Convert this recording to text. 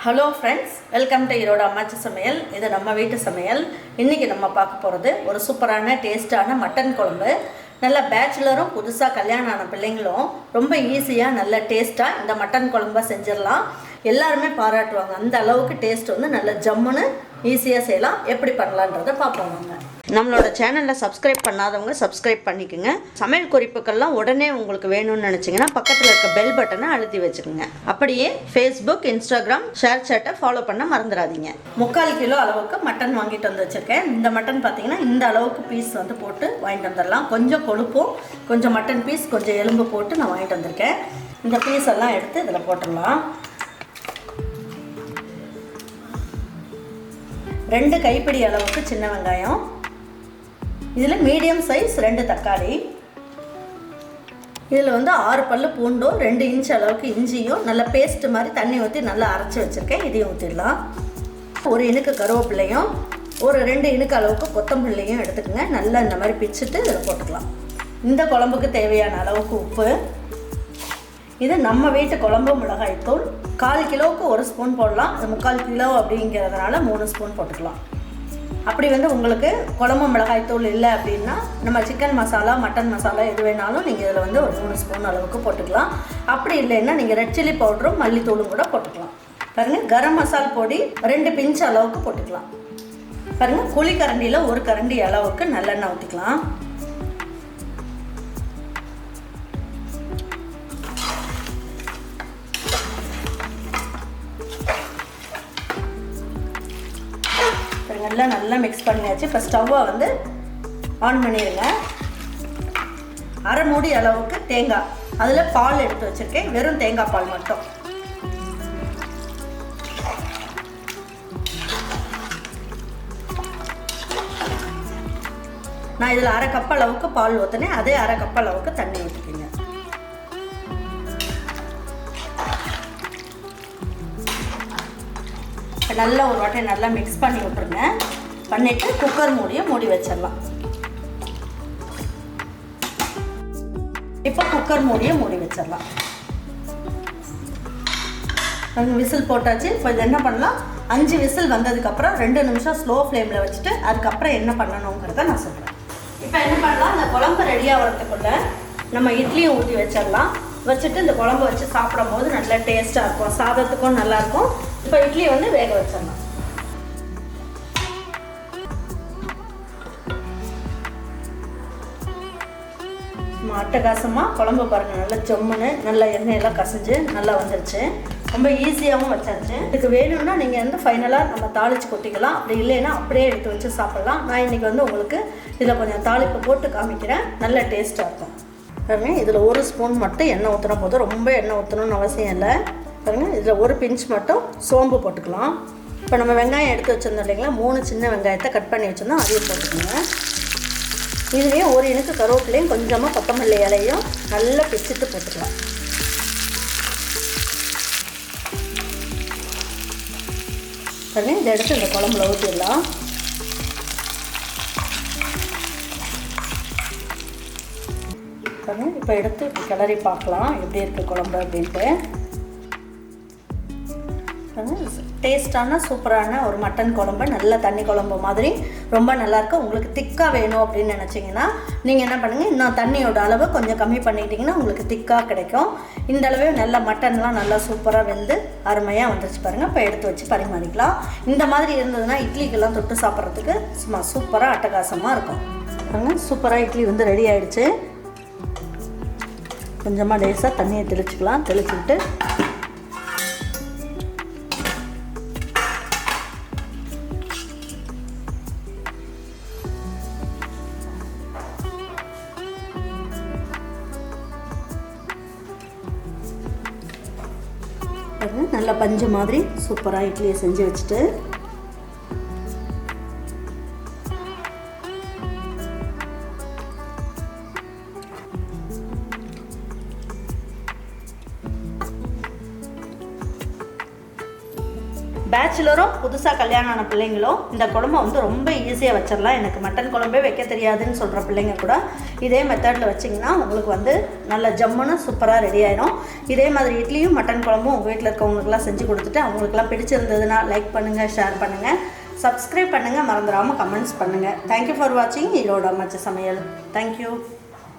Hello friends, welcome to Erode அம்மாச்சி சமையல். இது நம்ம வீட்டு சமையல். இன்றைக்கி நம்ம பார்க்க போகிறது ஒரு சூப்பரான டேஸ்ட்டான மட்டன் குழம்பு. நல்ல பேச்சுலரும் புதுசாக கல்யாணம் ஆன பிள்ளைங்களும் ரொம்ப ஈஸியாக நல்ல டேஸ்ட்டாக இந்த மட்டன் குழம்பை செஞ்சிடலாம். எல்லாருமே பாராட்டுவாங்க. அந்த அளவுக்கு டேஸ்ட் வந்து நல்ல ஜம்முன்னு ஈஸியாக செய்யலாம். எப்படி பண்ணலான்றதை பார்ப்போம். நம்மளோட சேனலில் சப்ஸ்கிரைப் பண்ணாதவங்க சப்ஸ்கிரைப் பண்ணிக்கோங்க. சமையல் குறிப்புக்கள்லாம் உடனே உங்களுக்கு வேணும்னு நினச்சிங்கன்னா பக்கத்தில் இருக்க பெல் பட்டனை அழுத்தி வச்சுக்கோங்க. அப்படியே ஃபேஸ்புக், இன்ஸ்டாகிராம், ஷேர் சேட்டை ஃபாலோ பண்ண மறந்துடாதீங்க. 3/4 கிலோ அளவுக்கு மட்டன் வாங்கிட்டு வந்து வச்சுருக்கேன். இந்த மட்டன் பார்த்திங்கன்னா இந்த அளவுக்கு பீஸ் வந்து போட்டு வாங்கிட்டு வந்துடலாம். கொஞ்சம் கொழுப்பும் கொஞ்சம் மட்டன் பீஸ் கொஞ்சம் எலும்பு போட்டு நான் வாங்கிட்டு வந்திருக்கேன். இந்த பீஸ் எல்லாம் எடுத்து இதில் போட்டுடலாம். 2 கைப்பிடி அளவுக்கு சின்ன வெங்காயம், இதில் மீடியம் சைஸ் 2 தக்காளி, இதில் வந்து 6 பல்லு பூண்டும் 2 இன்ச் அளவுக்கு இஞ்சியும் நல்ல பேஸ்ட்டு மாதிரி தண்ணி ஊற்றி நல்லா அரைச்சி வச்சுருக்கேன். இதையும் ஊற்றிடலாம். ஒரு இனுக்கு கருவேப்பிலையும் ஒரு 2 இனுக்கு அளவுக்கு கொத்தமல்லியும் எடுத்துக்கோங்க. நல்லா இந்த மாதிரி பிச்சுட்டு இதில் போட்டுக்கலாம். இந்த குழம்புக்கு தேவையான அளவுக்கு உப்பு. இது நம்ம வீட்டு குழம்பு மிளகாய்த்தூள். 1/4 கிலோவுக்கு 1 ஸ்பூன் போடலாம். அது 3/4 கிலோ அப்படிங்கிறதுனால 3 ஸ்பூன் போட்டுக்கலாம். அப்படி வந்து உங்களுக்கு குழம்பு மிளகாய்த்தூள் இல்லை அப்படின்னா நம்ம சிக்கன் மசாலா, மட்டன் மசாலா எது வேணாலும் நீங்கள் இதில் வந்து ஒரு 3 ஸ்பூன் அளவுக்கு போட்டுக்கலாம். அப்படி இல்லைன்னா நீங்கள் ரெட் சில்லி பவுடரும் மல்லித்தூளும் கூட போட்டுக்கலாம். பாருங்கள், கரம் மசால் பொடி 2 பிஞ்ச் அளவுக்கு போட்டுக்கலாம். பாருங்கள், குழிக்கரண்டியில் 1 கரண்டி அளவுக்கு நல்லெண்ணெய் ஊற்றிக்கலாம். நல்லா மிக்ஸ் பண்ணியாச்சு. இப்போ ஸ்டவ்வை வந்து ஆன் பண்ணிடுங்க. 1/2 மூடி அளவுக்கு தேங்காய், அதில் பால் எடுத்து வச்சுருக்கேன். வெறும் தேங்காய் பால் மட்டும். நான் இதில் 1/2 கப் அளவுக்கு பால் ஊற்றினேன். அதே 1/2 கப் அளவுக்கு தண்ணி ஊற்றிக்கிங்க. நல்லா ஒரு வாட்டி நல்லா மிக்ஸ் பண்ணி விட்டுருங்க. பண்ணிவிட்டு குக்கர் மூடி வச்சிடலாம். இப்போ குக்கர் மூடி வச்சிடலாம். விசில் போட்டாச்சு. இப்போ இது என்ன பண்ணலாம், 5 விசில் வந்ததுக்கப்புறம் 2 நிமிஷம் ஸ்லோ ஃப்ளேமில் வச்சுட்டு அதுக்கப்புறம் என்ன பண்ணணுங்கிறத நான் சொல்கிறேன். இப்போ என்ன பண்ணலாம், இந்த குழம்பு ரெடியாகிறதுக்குள்ள நம்ம இட்லியும் ஊற்றி வச்சிடலாம். வச்சுட்டு இந்த குழம்பு வச்சு சாப்பிடும் போது நல்லா டேஸ்ட்டாக இருக்கும். சாதத்துக்கும் நல்லாயிருக்கும். இப்போ இட்லி வந்து வேக வச்சிடலாம். அட்டகாசமாக குழம்பு பாருங்கள், நல்லா ஜம்முன்னு நல்லா எண்ணெயெல்லாம் கசிஞ்சு நல்லா வந்துருச்சு. ரொம்ப ஈஸியாகவும் வச்சாச்சு. இதுக்கு வேணும்னா நீங்கள் வந்து ஃபைனலாக நம்ம தாளித்து கொட்டிக்கலாம். அப்படி இல்லைன்னா அப்படியே எடுத்து வச்சு சாப்பிட்லாம். நான் இன்றைக்கி வந்து உங்களுக்கு இதில் கொஞ்சம் தாளிப்பு போட்டு காமிக்கிறேன். நல்ல டேஸ்ட்டாக இருக்கும். பாருங்கள், இதில் 1 ஸ்பூன் மட்டும் எண்ணெய் ஊற்றினா போதும். ரொம்ப எண்ணெய் ஊற்றணும்னு அவசியம் இல்லை. பாருங்கள், இதில் 1 பிஞ்ச் மட்டும் சோம்பு போட்டுக்கலாம். இப்போ நம்ம வெங்காயம் எடுத்து வச்சுருந்தோம் இல்லைங்களா, 3 சின்ன வெங்காயத்தை கட் பண்ணி வச்சுருந்தோம், அதையும் போட்டுக்கோங்க. இதுலேயும் 1 இனுக்கு கருவேப்பிலையும் கொஞ்சமாக கொத்தமல்லி இலையும் நல்லா பிச்சுட்டு போட்டுக்கலாம். பாருங்கள், இதை எடுத்து இந்த குழம்புல ஊற்றிடலாம். பாருங்கள், இப்போ எடுத்து கிளறி பார்க்கலாம் எப்படி இருக்குது குழம்பு அப்படின்ட்டு. டேஸ்டான சூப்பரான ஒரு மட்டன் குழம்பு, நல்ல தண்ணி குழம்பு மாதிரி ரொம்ப நல்லாயிருக்கும். உங்களுக்கு திக்காக வேணும் அப்படின்னு நினச்சிங்கன்னா நீங்கள் என்ன பண்ணுங்கள், இன்னும் தண்ணியோட அளவு கொஞ்சம் கம்மி பண்ணிக்கிட்டிங்கன்னா உங்களுக்கு திக்காக கிடைக்கும். இந்த அளவே நல்ல மட்டன்லாம் நல்லா சூப்பராக வெந்து அருமையாக வந்துருச்சு. பாருங்கள், இப்போ எடுத்து வச்சு பரிமாறிக்கலாம். இந்த மாதிரி இருந்ததுன்னா இட்லிக்கெல்லாம் தொட்டு சாப்பிட்றதுக்கு சும்மா சூப்பராக அட்டகாசமாக இருக்கும். பாருங்கள், சூப்பராக இட்லி வந்து ரெடி ஆகிடுச்சு. கொஞ்சமாக லேசாக தண்ணியை தெளிச்சுக்கலாம். தெளிச்சுக்கிட்டு நல்லா பஞ்சு மாதிரி சூப்பராக இட்லியை செஞ்சு வச்சுட்டு பேச்சுலரும் புதுசாக கல்யாணம் ஆன பிள்ளைங்களும் இந்த குழம்பை வந்து ரொம்ப ஈஸியாக வச்சிடலாம். எனக்கு மட்டன் குழம்பே வைக்க தெரியாதுன்னு சொல்கிற பிள்ளைங்க கூட இதே மெத்தடில் வச்சிங்கன்னா உங்களுக்கு வந்து நல்ல ஜம்முன்னு சூப்பராக ரெடி ஆகிடும். இதே மாதிரி இட்லியும் மட்டன் குழம்பும் உங்கள் வீட்டில் இருக்கவங்களுக்குலாம் செஞ்சு கொடுத்துட்டு அவங்களுக்குலாம் பிடிச்சிருந்ததுன்னா லைக் பண்ணுங்கள், ஷேர் பண்ணுங்கள், சப்ஸ்கிரைப் பண்ணுங்கள், மறந்துடாமல் கமெண்ட்ஸ் பண்ணுங்கள். தேங்க்யூ ஃபார் வாட்சிங் ஈரோடு அம்மாச்சி சமையல். தேங்க்யூ.